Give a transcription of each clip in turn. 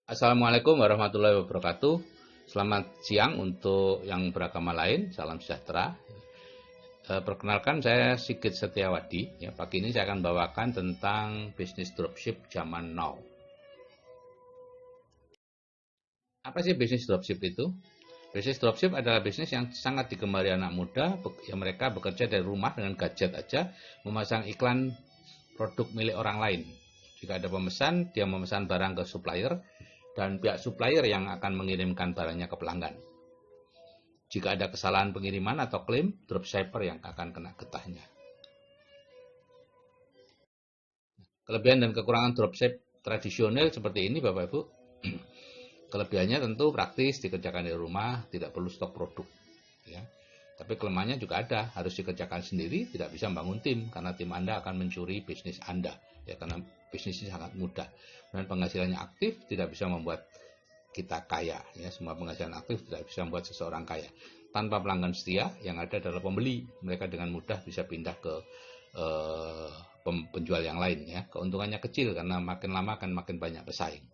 Assalamualaikum warahmatullahi wabarakatuh. Selamat siang untuk yang beragama lain. Salam sejahtera. Perkenalkan saya Sigit Setiawadi. Ya, pagi ini saya akan bawakan tentang bisnis dropship zaman now. Apa sih bisnis dropship itu? Bisnis dropship adalah bisnis yang sangat digemari anak muda. Yang mereka bekerja dari rumah dengan gadget aja, memasang iklan produk milik orang lain. Jika ada pemesan, dia memesan barang ke supplier, dan pihak supplier yang akan mengirimkan barangnya ke pelanggan. Jika ada kesalahan pengiriman atau klaim, dropshipper yang akan kena getahnya. Kelebihan dan kekurangan dropship tradisional seperti ini, Bapak Ibu. Kelebihannya tentu praktis, dikerjakan di rumah, tidak perlu stok produk. Ya. Tapi kelemahannya juga ada, harus dikerjakan sendiri, tidak bisa membangun tim, karena tim Anda akan mencuri bisnis Anda. Ya, karena bisnisnya sangat mudah. Dan penghasilannya aktif, tidak bisa membuat kita kaya. Ya, semua penghasilan aktif tidak bisa membuat seseorang kaya. Tanpa pelanggan setia, yang ada adalah pembeli. Mereka dengan mudah bisa pindah ke penjual yang lain. Ya. Keuntungannya kecil karena makin lama akan makin banyak pesaing.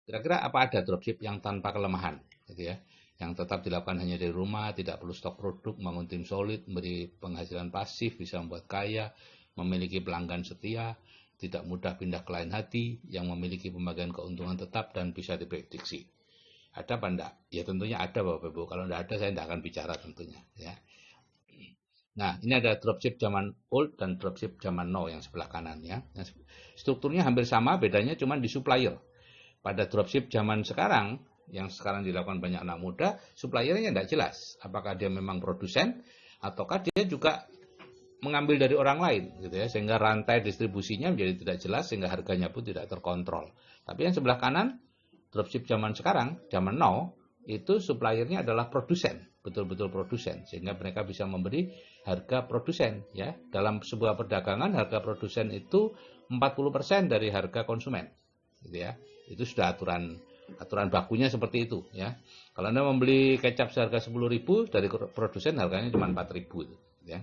Kira-kira apa ada dropship yang tanpa kelemahan, gitu ya? Yang tetap dilakukan hanya dari rumah, tidak perlu stok produk, bangun tim solid, memberi penghasilan pasif, bisa membuat kaya, memiliki pelanggan setia, tidak mudah pindah ke lain hati, yang memiliki pembagian keuntungan tetap dan bisa diprediksi. Ada apa enggak? Ya tentunya ada, Bapak Ibu. Kalau enggak ada, saya enggak akan bicara tentunya. Ya. Nah, ini ada dropship zaman old dan dropship zaman now yang sebelah kanan ya. Strukturnya hampir sama, bedanya cuma di supplier. Pada dropship zaman sekarang, yang sekarang dilakukan banyak anak muda, suppliernya tidak jelas. Apakah dia memang produsen, ataukah dia juga mengambil dari orang lain, gitu ya, sehingga rantai distribusinya menjadi tidak jelas, sehingga harganya pun tidak terkontrol. Tapi yang sebelah kanan, dropship zaman sekarang, zaman now, itu suppliernya adalah produsen, betul-betul produsen, sehingga mereka bisa memberi harga produsen. Ya, dalam sebuah perdagangan, harga produsen itu 40% dari harga konsumen, gitu ya. Itu sudah aturan bakunya seperti itu ya. Kalau Anda membeli kecap seharga 10.000 dari produsen harganya cuma 4.000 ya.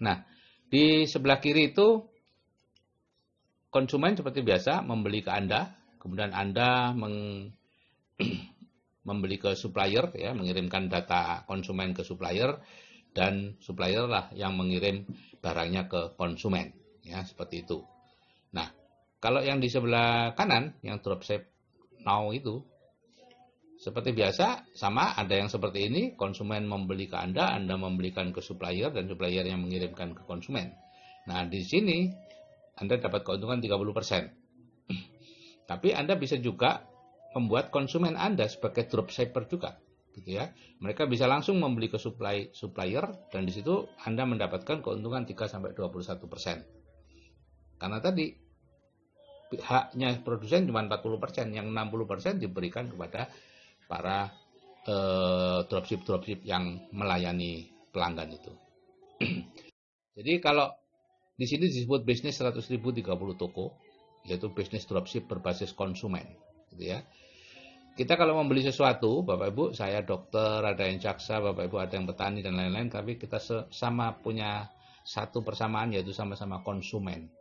Nah, di sebelah kiri itu konsumen seperti biasa membeli ke Anda, kemudian Anda membeli ke supplier ya, mengirimkan data konsumen ke supplier, dan supplier lah yang mengirim barangnya ke konsumen ya, seperti itu. Nah, kalau yang di sebelah kanan, yang dropship now itu, seperti biasa, sama ada yang seperti ini, konsumen membeli ke Anda membelikan ke supplier, dan supplier yang mengirimkan ke konsumen. Nah, di sini Anda dapat keuntungan 30%. Tapi Anda bisa juga membuat konsumen Anda sebagai dropshipper juga, gitu ya. Mereka bisa langsung membeli ke supplier, dan di situ Anda mendapatkan keuntungan 3-21%. Karena tadi haknya produsen cuma 40%, yang 60% diberikan kepada para dropship yang melayani pelanggan itu. Jadi kalau di sini disebut bisnis 100.000 30 toko, yaitu bisnis dropship berbasis konsumen, gitu ya. Kita kalau membeli sesuatu, Bapak Ibu, saya dokter, ada yang jaksa, Bapak Ibu ada yang petani dan lain-lain, tapi kita sama punya satu persamaan, yaitu sama-sama konsumen.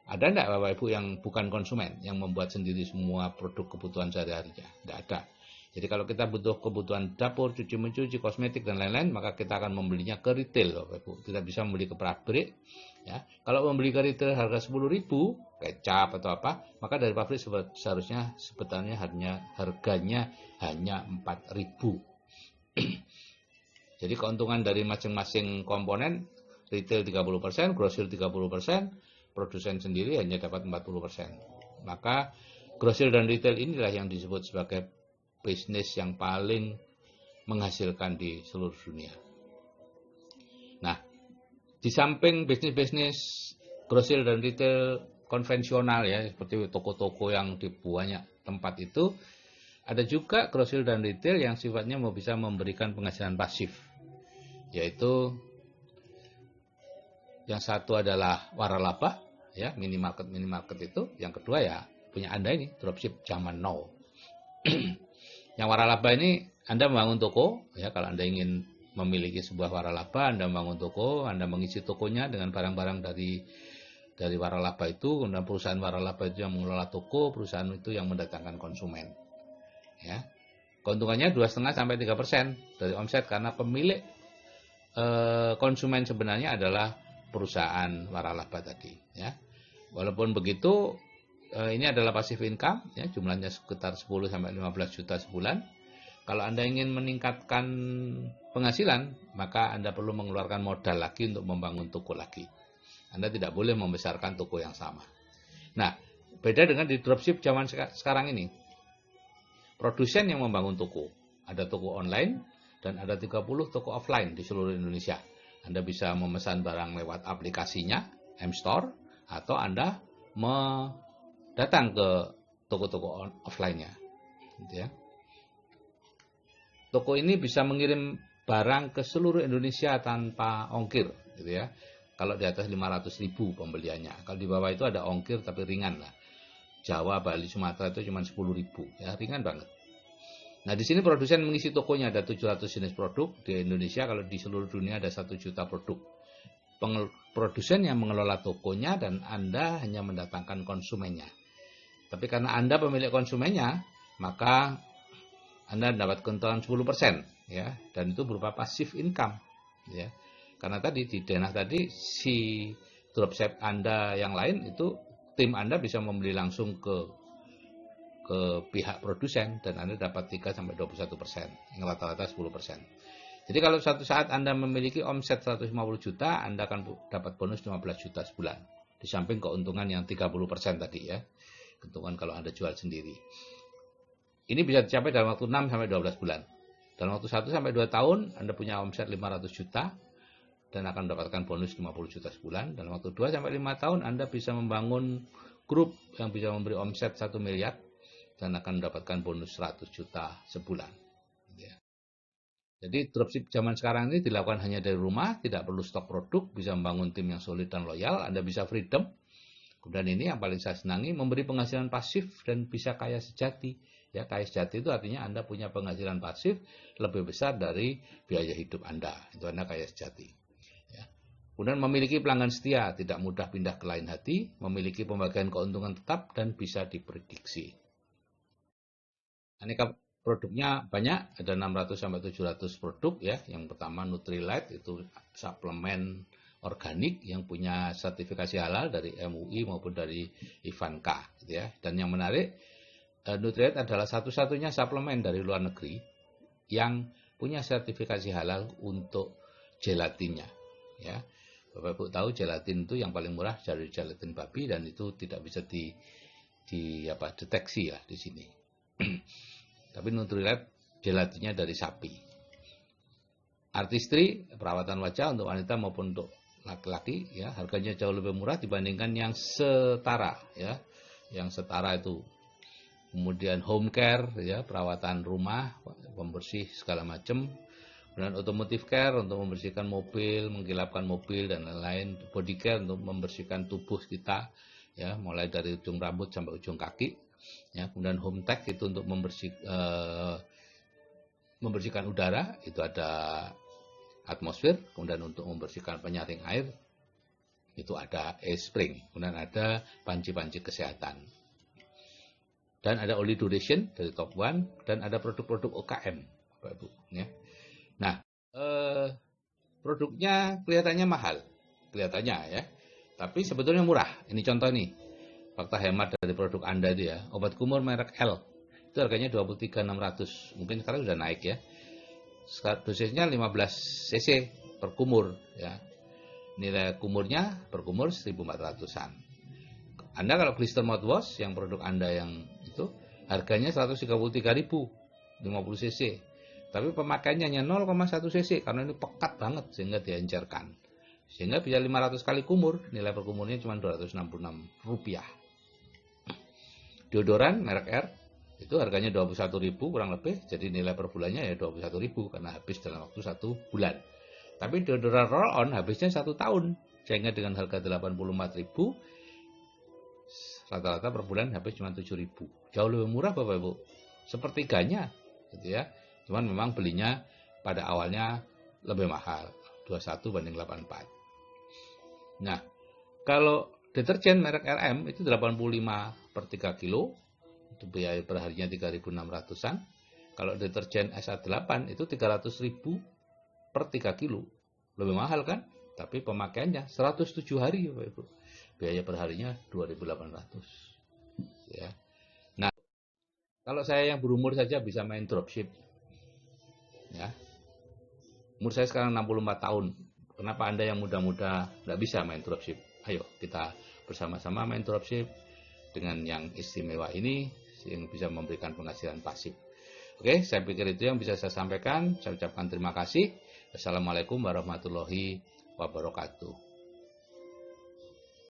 Ada enggak Bapak Ibu yang bukan konsumen, yang membuat sendiri semua produk kebutuhan sehari-harinya? Enggak ada. Jadi kalau kita butuh kebutuhan dapur, cuci mencuci, kosmetik dan lain-lain, maka kita akan membelinya ke retail, Bapak Ibu. Kita bisa membeli ke pabrik, ya. Kalau membeli ke retail harga 10.000, kecap atau apa, maka dari pabrik seharusnya sebetulnya harganya hanya 4.000. Jadi keuntungan dari masing-masing komponen, retail 30%, grosir 30%, produsen sendiri hanya dapat 40%. Maka grosir dan retail inilah yang disebut sebagai bisnis yang paling menghasilkan di seluruh dunia. Nah, di samping bisnis-bisnis grosir dan retail konvensional ya, seperti toko-toko yang di banyak tempat itu, ada juga grosir dan retail yang sifatnya mau bisa memberikan penghasilan pasif, yaitu yang satu adalah waralaba ya, minimarket itu. Yang kedua ya punya Anda ini, dropship zaman now. Yang waralaba ini Anda membangun toko ya, kalau Anda ingin memiliki sebuah waralaba, Anda membangun toko, Anda mengisi tokonya dengan barang-barang dari waralaba itu, kemudian perusahaan waralaba itu yang mengelola toko, perusahaan itu yang mendatangkan konsumen. Ya, keuntungannya 2,5 sampai 3% dari omset karena pemilik konsumen sebenarnya adalah perusahaan waralaba tadi. Ya, walaupun begitu, ini adalah passive income, ya, jumlahnya sekitar 10 sampai 15 juta sebulan. Kalau Anda ingin meningkatkan penghasilan, maka Anda perlu mengeluarkan modal lagi untuk membangun toko lagi. Anda tidak boleh membesarkan toko yang sama. Nah, beda dengan di dropship zaman sekarang ini. Produsen yang membangun toko. Ada toko online dan ada 30 toko offline di seluruh Indonesia. Anda bisa memesan barang lewat aplikasinya, M-Store, atau Anda datang ke toko-toko offline-nya. Gitu ya. Toko ini bisa mengirim barang ke seluruh Indonesia tanpa ongkir, gitu ya. Kalau di atas 500.000 pembeliannya. Kalau di bawah itu ada ongkir tapi ringan lah. Jawa, Bali, Sumatera itu cuma 10.000, ya, ringan banget. Nah, di sini produsen mengisi tokonya ada 700 jenis produk. Di Indonesia, kalau di seluruh dunia ada 1 juta produk. Produsen yang mengelola tokonya dan Anda hanya mendatangkan konsumennya. Tapi karena Anda pemilik konsumennya, maka Anda dapat keuntungan 10%, ya, dan itu berupa passive income, ya. Karena tadi di denah tadi si dropship Anda yang lain itu tim Anda bisa membeli langsung ke pihak produsen dan Anda dapat 3 sampai 21%, yang rata-rata 10%. Jadi kalau suatu saat Anda memiliki omset 150 juta, Anda akan dapat bonus 15 juta sebulan. Di samping keuntungan yang 30% tadi, ya. Keuntungan kalau Anda jual sendiri. Ini bisa dicapai dalam waktu 6 sampai 12 bulan. Dalam waktu 1 sampai 2 tahun, Anda punya omset 500 juta dan akan mendapatkan bonus 50 juta sebulan. Dalam waktu 2 sampai 5 tahun, Anda bisa membangun grup yang bisa memberi omset 1 miliar dan akan mendapatkan bonus 100 juta sebulan. Jadi dropship zaman sekarang ini dilakukan hanya dari rumah, tidak perlu stok produk, bisa membangun tim yang solid dan loyal, Anda bisa freedom. Kemudian ini yang paling saya senangi, memberi penghasilan pasif dan bisa kaya sejati. Ya, kaya sejati itu artinya Anda punya penghasilan pasif lebih besar dari biaya hidup Anda. Itu Anda kaya sejati. Ya. Kemudian memiliki pelanggan setia, tidak mudah pindah ke lain hati, memiliki pembagian keuntungan tetap dan bisa diprediksi. Aneka produknya banyak, ada 600 sampai 700 produk, ya. Yang pertama Nutrilite, itu suplemen organik yang punya sertifikasi halal dari MUI maupun dari Ivanka, gitu ya. Dan yang menarik, Nutrilite adalah satu-satunya suplemen dari luar negeri yang punya sertifikasi halal untuk gelatinnya, ya. Bapak Ibu tahu gelatin itu yang paling murah dari gelatin babi dan itu tidak bisa deteksi ya di sini. Tapi Nutrilite gelatinnya dari sapi. Artistry, perawatan wajah untuk wanita maupun untuk laki-laki, ya, harganya jauh lebih murah dibandingkan yang setara, ya. Yang setara itu. Kemudian home care, ya, perawatan rumah, pembersih segala macam. Kemudian automotive care untuk membersihkan mobil, menggilapkan mobil dan lain-lain. Body care untuk membersihkan tubuh kita, ya, mulai dari ujung rambut sampai ujung kaki. Ya, kemudian home tech itu untuk membersihkan udara, itu ada atmosfer. Kemudian untuk membersihkan penyaring air, itu ada e-spring. Kemudian ada panci-panci kesehatan. Dan ada oli duration dari Top One dan ada produk-produk OKM, Bapak Ibu, ya. Nah, produknya kelihatannya mahal, kelihatannya, ya. Tapi sebetulnya murah. Ini contoh nih, fakta hemat dari produk Anda itu, ya. Obat kumur merek L itu harganya 23.600. Mungkin sekarang sudah naik, ya. Dosisnya 15 cc per kumur, ya. Nilai kumurnya per kumur 1.400-an. Anda kalau blister mouthwash yang produk Anda yang itu harganya 133.000, 50 cc. Tapi pemakaiannya hanya 0,1 cc karena ini pekat banget sehingga diencerkan. Sehingga bisa 500 kali kumur, nilai per kumurnya cuma Rp266. Deodoran merek R itu harganya 21.000 kurang lebih, jadi nilai per bulannya ya 21.000 karena habis dalam waktu 1 bulan. Tapi deodoran roll on habisnya 1 tahun, sehingga dengan harga 84.000 rata-rata per bulan habis cuma 7.000. Jauh lebih murah Bapak Ibu. Sepertiganya, gitu ya. Cuman memang belinya pada awalnya lebih mahal, 21 banding 84. Nah, kalau deterjen merek RM itu 85 per 3 kilo, itu biaya per harinya 3.600-an. Kalau deterjen SA8 itu 300.000 per 3 kilo. Lebih mahal kan? Tapi pemakaiannya 107 hari, Bapak Ibu. Biaya per harinya 2.800. Ya. Nah, kalau saya yang berumur saja bisa main dropship. Ya. Umur saya sekarang 64 tahun. Kenapa Anda yang muda-muda nggak bisa main dropship? Ayo kita bersama-sama main dropship dengan yang istimewa ini yang bisa memberikan penghasilan pasif. Oke, saya pikir itu yang bisa saya sampaikan. Saya ucapkan terima kasih. Assalamualaikum warahmatullahi wabarakatuh.